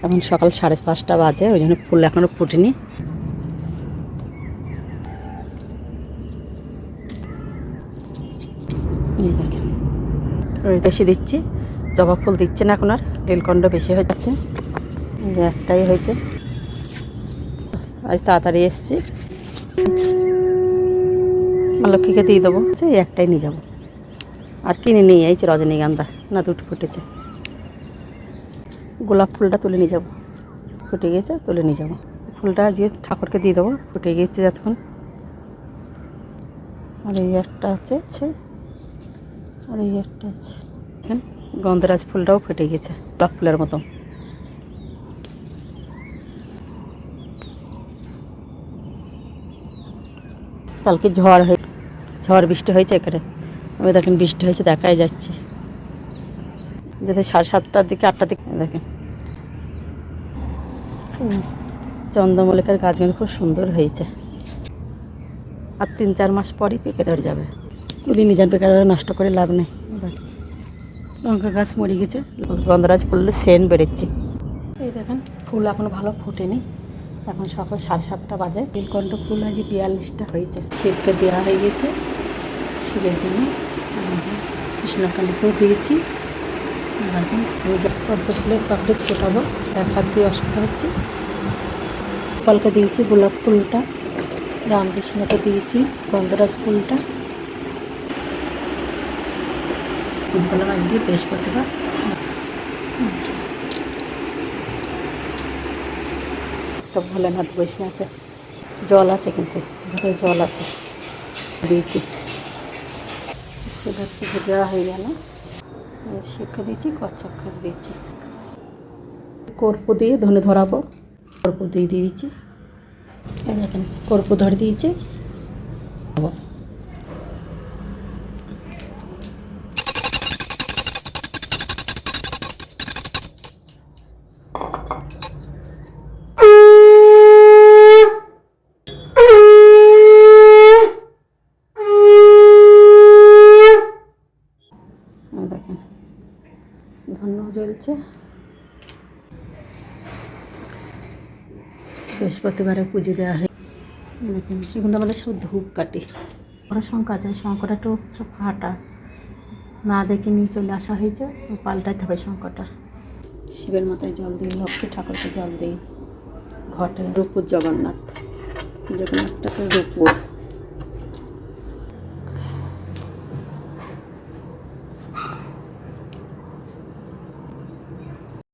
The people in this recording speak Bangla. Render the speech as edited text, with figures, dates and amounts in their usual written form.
এখন সকাল 5:30 বাজে, ওই জন্য ফুল এখনও ফুটেনি। এই দেখেন ওই বেশি দিচ্ছি, জবা ফুল দিচ্ছে না এখন, আর নীলকণ্ঠ বেশি হয়ে যাচ্ছে। একটাই হয়েছে, আজ তাড়াতাড়ি এসছি। আমার লক্ষ্মীকে দিয়ে দেবো, এই একটাই নিয়ে যাবো, আর কিনে নিয়ে আইছি রজনীগন্ধা, না দুটো ফুটেছে। গোলাপ ফুলটা তুলে নিয়ে যাবো, ফুটে গেছে, তুলে নিয়ে যাবো। ফুলটা আজকে ঠাকুরকে দিয়ে দেবো, ফুটে গেছে যতক্ষণ। আর এই একটা আছে, আর এই একটা আছে। গন্ধরাজ ফুলটাও ফুটে গেছে গোলাপ ফুলের মতো। কালকে ঝড় বৃষ্টি হয়েছে এখানে, আমি দেখেন বৃষ্টি হয়েছে দেখাই যাচ্ছে। যাতে 7:30টার দিকে 8টার দিকে দেখেন চন্দ্রমল্লিকার গাছগুলো খুব সুন্দর হয়েছে। আর 3-4 মাস পরই পেকে ধরে যাবে। তুলি নিজের বেকার নষ্ট করে লাভ নেই। লঙ্কা গাছ মরে গেছে, গন্ধরাজ ফুলের সেন্ট বেরোচ্ছে। এই দেখেন ফুল এখনো ভালো ফুটেনি, এখন সকাল 7:30 বাজে। নীলকণ্ঠ ফুল আজ 42টা হয়েছে। শিবকে দেওয়া হয়ে গেছে, শিবের জন্য। কৃষ্ণকালীকেও দিয়েছি। এখন পদ্ম ফুলের পাপড়ি ছোটাবো, এক হাত দিয়ে অসুবিধা হচ্ছে। গোপালকে দিয়েছি গোলাপ ফুলটা, রামকৃষ্ণকে দিয়েছি গন্ধরাজ ফুলটা। পুজো করলাম আজকে বৃহস্পতিবার। একটা ভোলেনাথ বসে আছে, জল আছে কিন্তু ঘরে জল আছে, দিয়েছি। সেটা পুজো দেওয়া হয়ে গেল। শিবকে দিয়েছি, কচ্ছপকে দিয়েছি। কর্পূর দিয়ে ধনে ধরাবো, কর্পূর দিয়ে দিয়েছি। এই দেখেন কর্পূর ধরে দিয়েছি। দেখেন ধন্য জ্বলছে। বৃহস্পতিবারে পুজো দেওয়া হয়। দেখেন এখন আমাদের সব ধূপ কাটি। ওরা শঙ্কা আছে, শঙ্করটা একটু সব ফাটা, না দেখে নিয়ে চলে আসা হয়েছে, পাল্টাইতে হবে শঙ্করটা। শিবের মাথায় জল দিই, লক্ষ্মী ঠাকুরকে জল দিই, ঘটে রূপুর জগন্নাথ, জগন্নাথটাকে রূপুর।